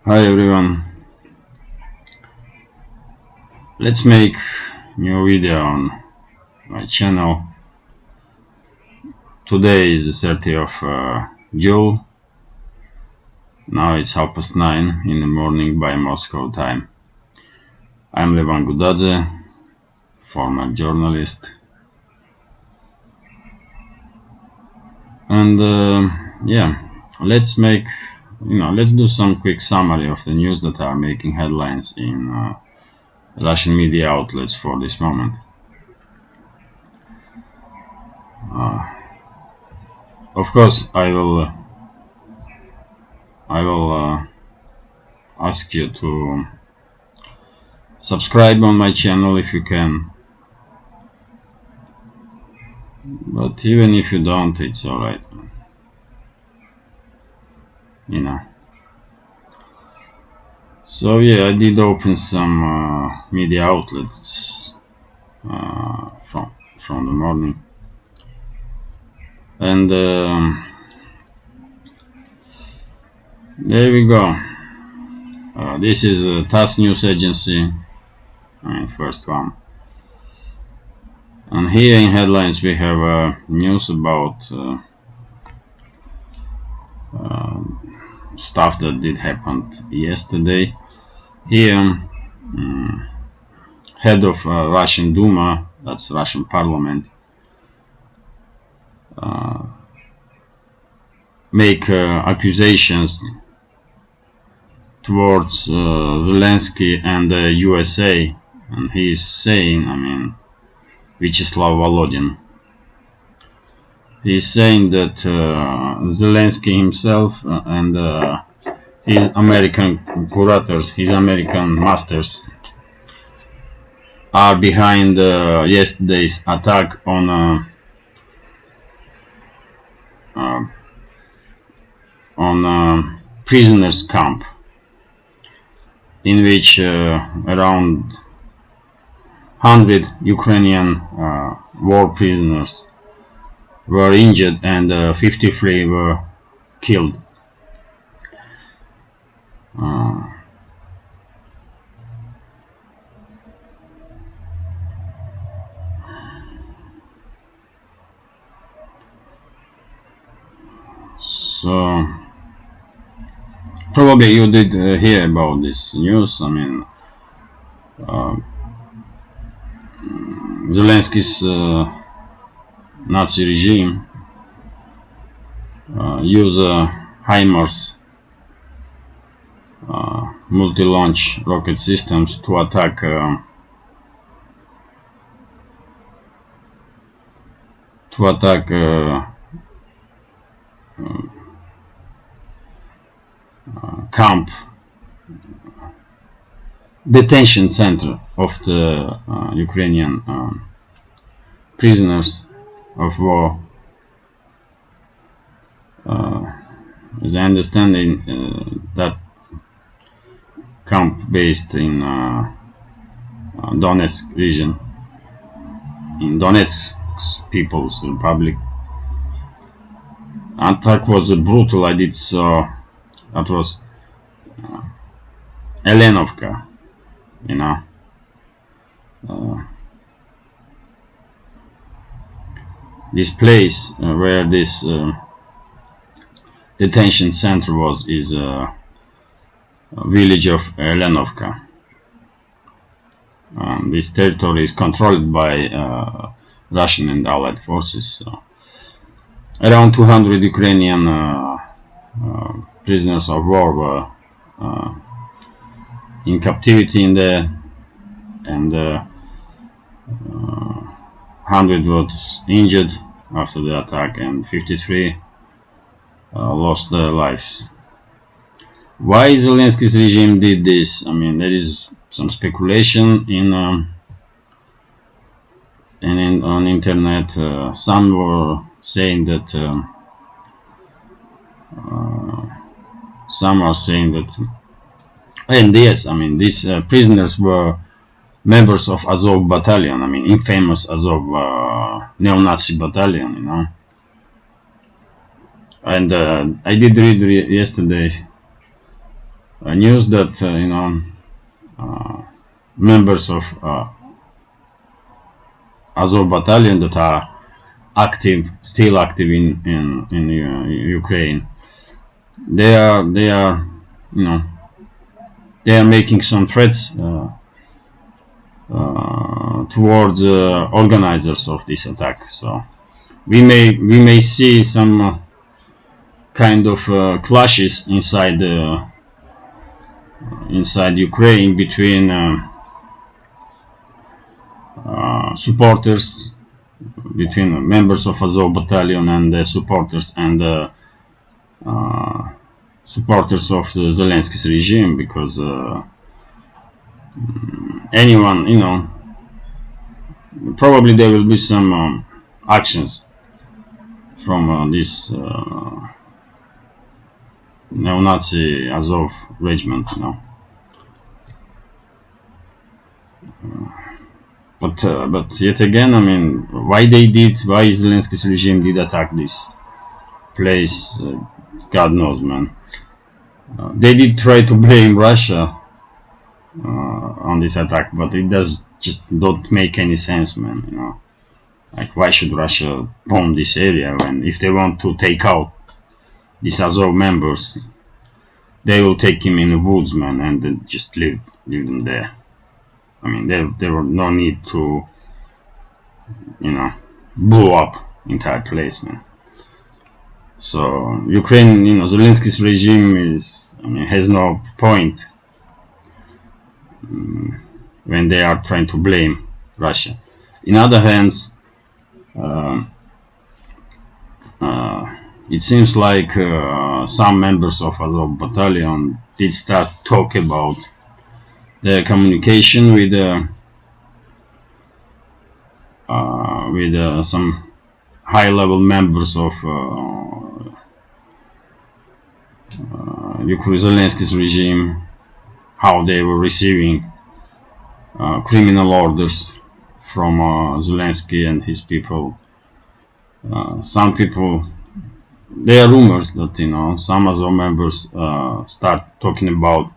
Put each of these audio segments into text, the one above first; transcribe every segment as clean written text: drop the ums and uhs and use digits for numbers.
Hi everyone, let's make new video on my channel. Today is the 30th of June. Now it's 9:30 in the morning by Moscow time. I'm Levan Gudadze, former journalist, and let's do some quick summary of the news that are making headlines in Russian media outlets for this moment. Of course, I will ask you to subscribe on my channel if you can, but even if you don't, it's alright, So yeah, I did open some media outlets from the morning, and there we go. This is a TASS news agency, first one. And here in headlines we have news about stuff that did happen yesterday. Here, head of Russian Duma, that's Russian Parliament, make accusations towards Zelensky and the USA, and he is saying, Vyacheslav Volodin. He is saying that Zelensky himself and his American curators, his American masters, are behind yesterday's attack on prisoners camp, in which around 100 Ukrainian war prisoners were injured and 53 were killed. So probably you did hear about this news. Zelensky's Nazi regime use HIMARS multi-launch rocket systems to attack camp, detention center of the Ukrainian prisoners of war. As I understand, that camp based in Donetsk region, in Donetsk People's Republic. Attack was brutal. I did so. That was Elenovka, this place where this detention center was is a village of Elenovka. This territory is controlled by Russian and Allied forces. So around 200 Ukrainian prisoners of war were in captivity in there, and 100 was injured after the attack, and 53 lost their lives. Why Zelensky's regime did this? There is some speculation on internet. Some were saying that and yes, these prisoners were members of Azov battalion, infamous Azov neo-Nazi battalion, And I did read yesterday news that members of Azov battalion that are still active in Ukraine. They are you know they are making some threats towards organizers of this attack. So we may see some kind of clashes inside Ukraine between supporters, between members of Azov battalion and the supporters supporters of the Zelensky's regime, because anyone, probably there will be some actions from this neo-Nazi Azov regiment, But yet again, I mean, why Zelensky's regime did attack this place, God knows, man. They did try to blame Russia on this attack, but it does just don't make any sense, man. Like, why should Russia bomb this area when, if they want to take out these Azov members, they will take him in the woods, man, and then just leave them there. I mean, there were no need to, blow up entire place, man. So Ukraine, Zelensky's regime has no point when they are trying to blame Russia. In other hands, it seems like some members of Azov battalion did start talk about their communication with some high-level members of Zelensky's regime, how they were receiving criminal orders from Zelensky and his people. Some people, there are rumors that some Azov members start talking about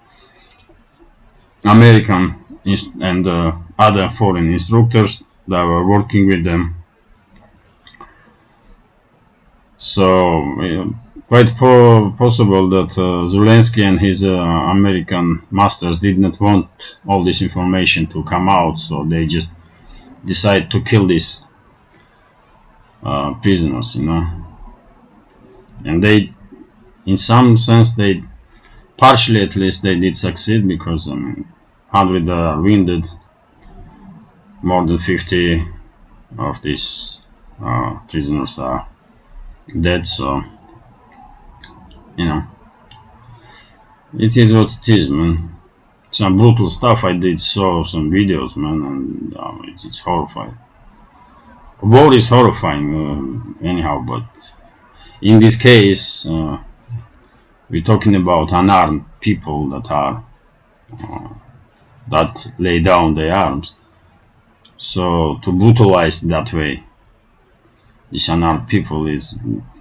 American and other foreign instructors that were working with them. So quite possible that Zelensky and his American masters did not want all this information to come out, so they just decided to kill these prisoners, and they, in some sense, they partially, at least, they did succeed, because 100 are wounded, more than 50 of these prisoners are dead. So it is what it is, man. Some brutal stuff. I did saw some videos, man, and it's horrifying. War is horrifying, anyhow, but in this case, we're talking about unarmed people that lay down their arms. So to brutalize that way these unarmed people is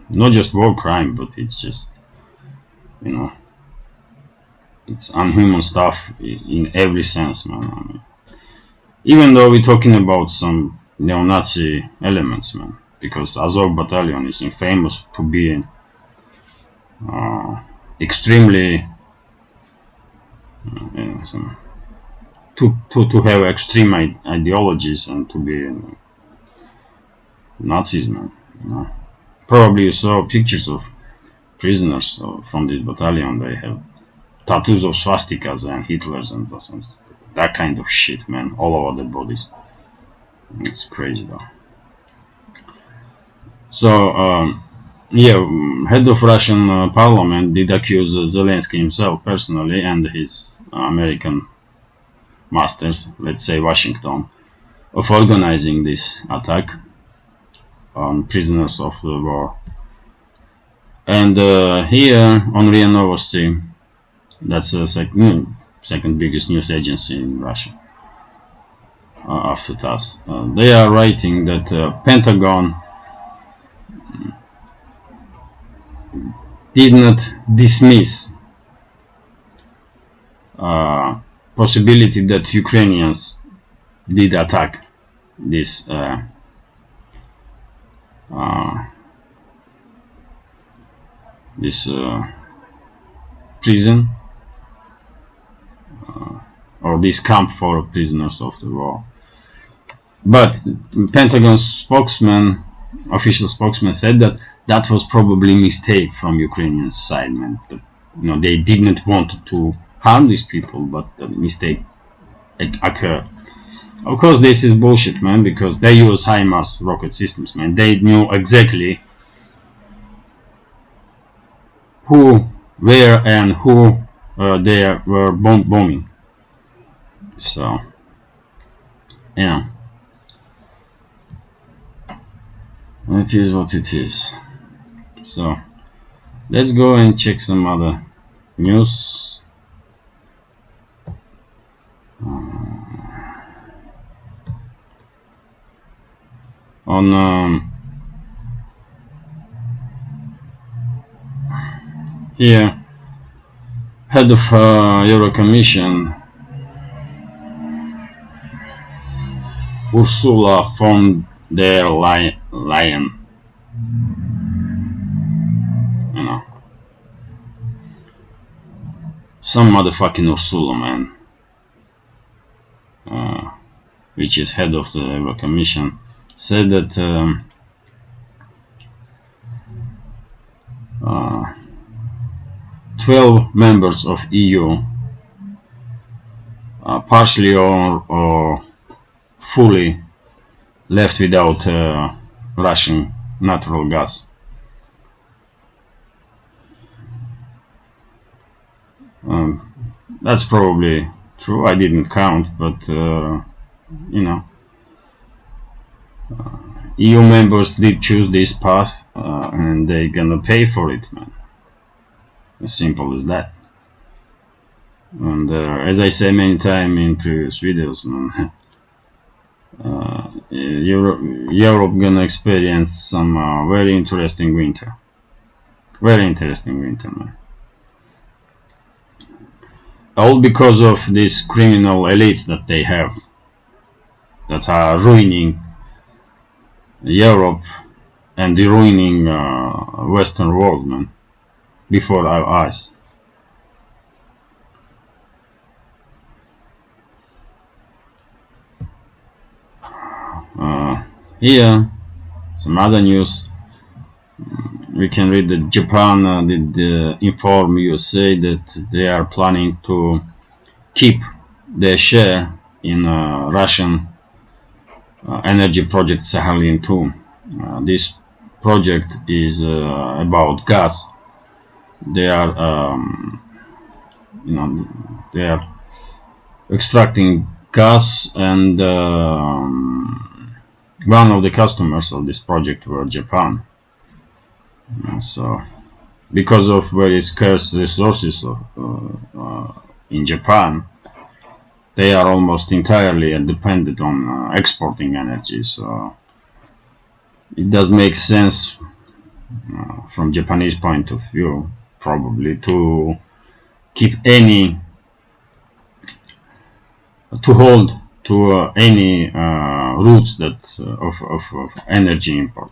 not just war crime, but it's just, it's unhuman stuff in every sense, man. Even though we're talking about some neo-Nazi elements, man, because Azov battalion is famous to be extremely to have extreme ideologies and to be Nazis, man. Probably you saw pictures of prisoners from this battalion. They have tattoos of swastikas and Hitlers and that kind of shit, man, all over their bodies. It's crazy, though. So head of Russian parliament did accuse Zelensky himself personally and his American masters, let's say Washington, of organizing this attack on prisoners of the war. And here on RIA Novosti, that's the second biggest news agency in Russia after TASS, they are writing that Pentagon did not dismiss possibility that Ukrainians did attack this prison or this camp for prisoners of the war. But Pentagon spokesman, official spokesman, said that that was probably a mistake from Ukrainian side, man. That, they didn't want to harm these people, but the mistake occurred. Of course, this is bullshit, man, because they use HIMARS rocket systems, man. They knew exactly who, where, and who they were bombing. So, yeah. It is what it is. So, let's go and check some other news. Here, head of Euro Commission Ursula von der Leyen, some motherfucking Ursula, man, which is head of the Euro Commission, said that 12 members of EU, partially or fully, left without Russian natural gas. That's probably true. I didn't count, but EU members did choose this path, and they're gonna pay for it, man. As simple as that. And as I say many times in previous videos, man, Europe gonna experience some very interesting winter. Very interesting winter, man. All because of these criminal elites that they have, that are ruining Europe and ruining Western world, man, before our eyes. Here, some other news. We can read that Japan did inform USA that they are planning to keep their share in Russian energy project Sakhalin-2. This project is about gas. They are, they are extracting gas, and one of the customers of this project were Japan. So, because of very scarce resources in Japan, they are almost entirely dependent on exporting energy. So, it does make sense from Japanese point of view, probably, to keep to hold to any routes that of energy import,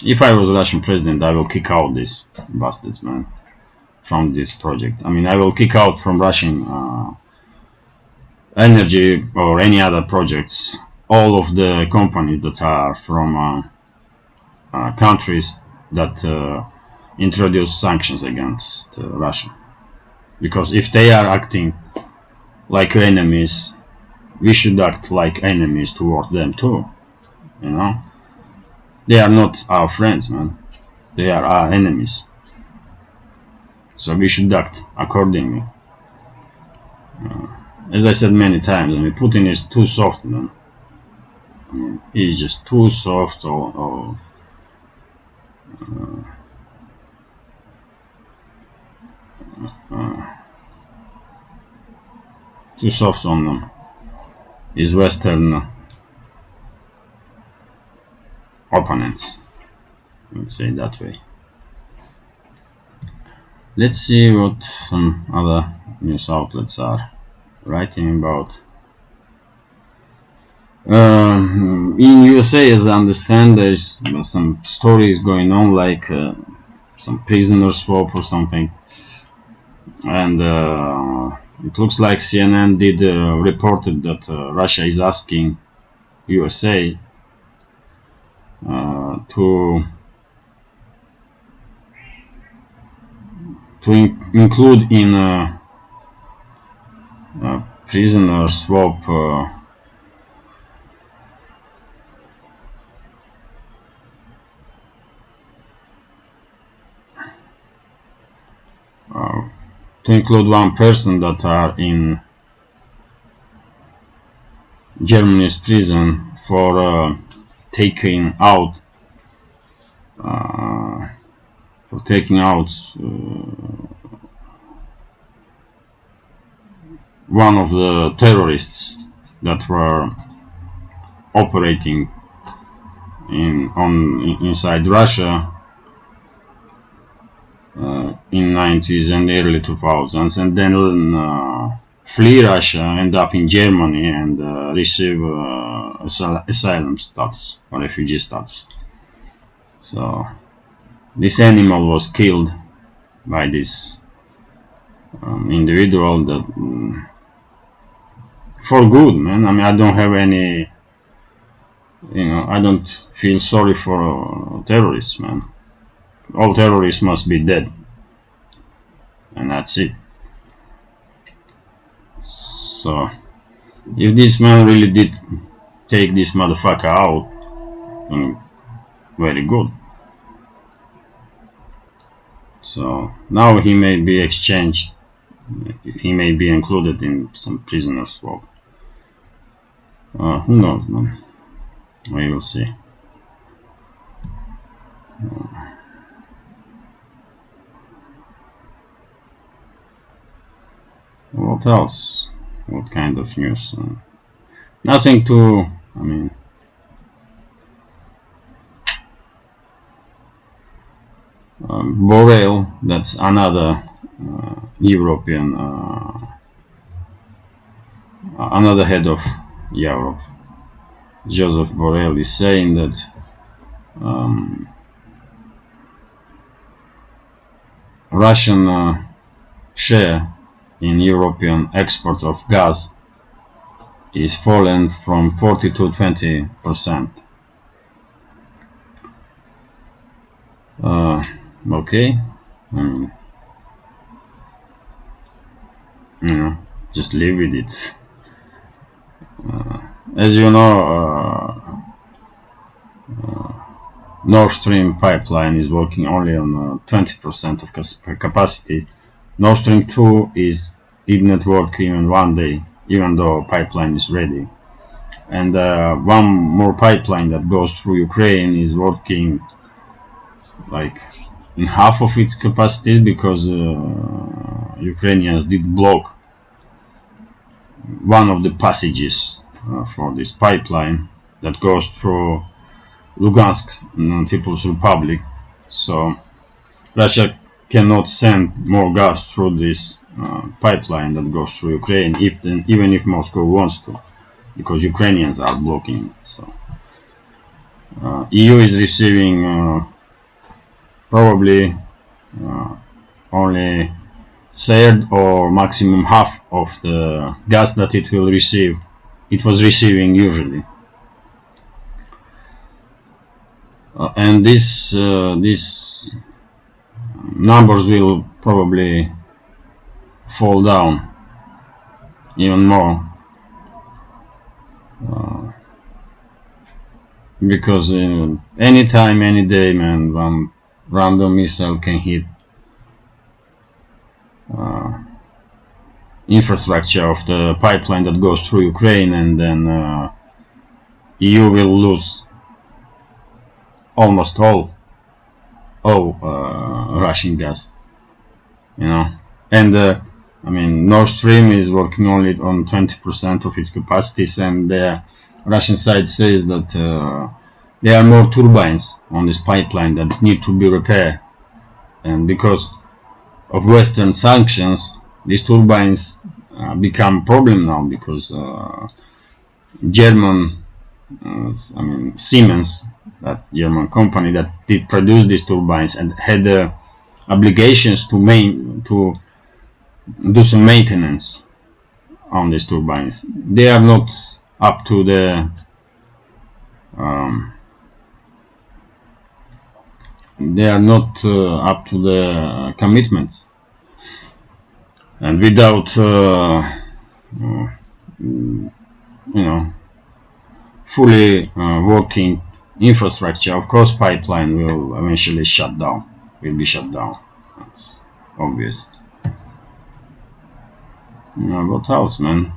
If I was Russian president, I will kick out these bastards, man, from this project. I mean, I will kick out from Russian energy or any other projects all of the companies that are from countries that introduce sanctions against Russia. Because if they are acting like enemies, we should act like enemies towards them too, They are not our friends, man. They are our enemies. So we should act accordingly. As I said many times, Putin is too soft, man. He's just too soft, too soft on his Western opponents, let's say it that way. let's see what some other news outlets are writing about. In USA, as I understand, there's some stories going on, like some prisoner swap or something, and it looks like CNN did reported that Russia is asking USA to include in prisoner swap to include one person that are in Germany's prison for taking out one of the terrorists that were operating inside Russia in 90s and early 2000s, and then flee Russia, end up in Germany, and receive asylum status or refugee status. So this animal was killed by this individual that for good, man. I mean, I don't have any, I don't feel sorry for terrorists, man. All terrorists must be dead, and that's it. So if this man really did take this motherfucker out, very good. So now he may be exchanged, he may be included in some prisoner swap. Who knows, man? We will see. What else? What kind of news? Nothing to, I mean, Borrell, that's another European, another head of Europe, Joseph Borrell, is saying that Russian share in European export of gas is fallen from 40 to 20%. Okay, just live with it. As you know, Nord Stream pipeline is working only on 20% of capacity. Nord Stream 2 did not work even one day, even though pipeline is ready. And one more pipeline that goes through Ukraine is working like in half of its capacity, because Ukrainians did block one of the passages for this pipeline that goes through Lugansk People's Republic. So Russia cannot send more gas through this pipeline that goes through Ukraine, even if Moscow wants to, because Ukrainians are blocking it. So EU is receiving probably only third or maximum half of the gas that it was receiving usually. And these numbers will probably fall down even more, because anytime, any day, man, one random missile can hit infrastructure of the pipeline that goes through Ukraine, and then EU will lose almost all Russian gas, and I mean, Nord Stream is working only on 20% of its capacities, and the Russian side says that there are more turbines on this pipeline that need to be repaired, and because of Western sanctions, these turbines become problem now because German, I mean Siemens, that German company that did produce these turbines and had obligations to do some maintenance on these turbines. They are not up to the commitments, and without fully working infrastructure, of course pipeline will eventually be shut down. That's obvious. What else, man?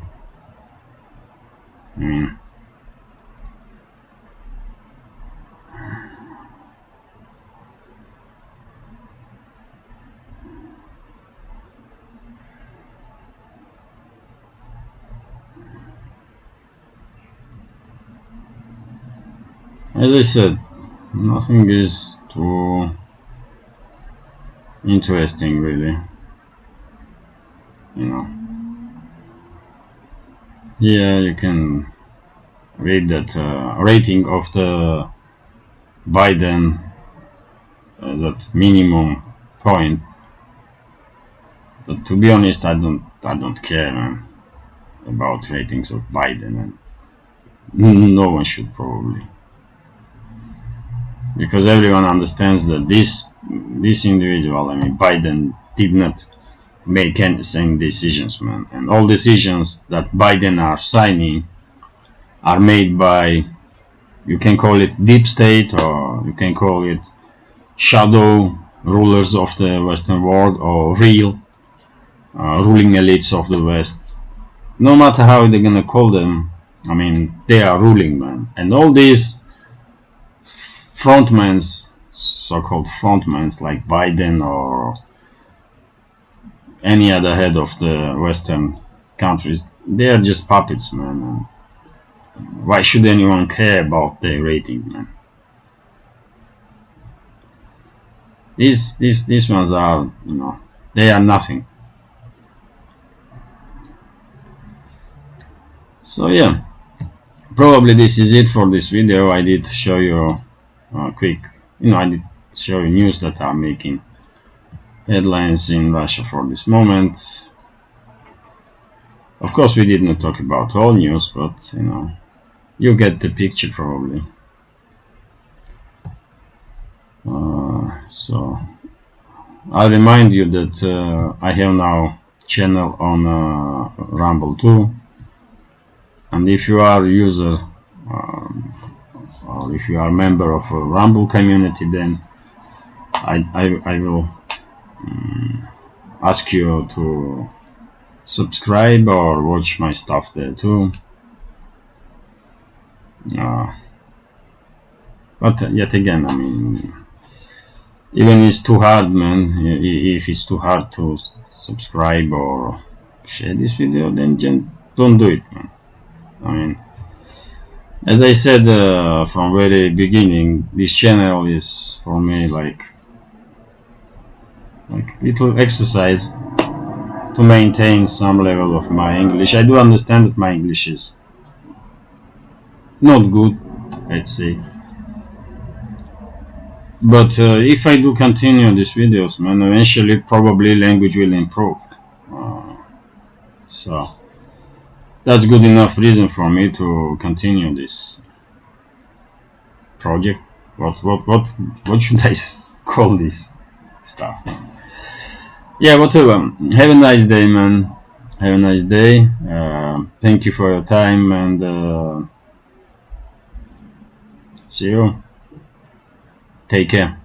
I mean, as I said, nothing is too interesting, really. Yeah, you can read that rating of the Biden, that minimum point. But to be honest, I don't care, man, about ratings of Biden, and no one should probably, because everyone understands that this individual, I mean Biden, did not make any same decisions, man, and all decisions that Biden are signing are made by, you can call it deep state, or you can call it shadow rulers of the Western world, or real ruling elites of the West. No matter how they're gonna call them, I mean, they are ruling, man. And all these frontmans, so-called frontmans like Biden or any other head of the Western countries, they are just puppets, man. Why should anyone care about their rating, man? These ones are, they are nothing. So yeah, probably this is it for this video. I did show you quick, I did show you news that are making headlines in Russia for this moment. Of course, we did not talk about all news, but you get the picture probably. So I'll remind you that I have now channel on Rumble too, and if you are a user or if you are a member of a Rumble community, then I will ask you to subscribe or watch my stuff there too. But yet again, I mean, even it's too hard, man. If it's too hard to subscribe or share this video, then don't do it, man. I mean, as I said from very beginning, this channel is for me like little exercise to maintain some level of my English. I do understand that my English is not good, let's say. But if I do continue these videos, man, eventually probably language will improve. So that's good enough reason for me to continue this project. What should I call this stuff? Yeah, whatever. Have a nice day, man. Have a nice day. Thank you for your time, and see you. Take care.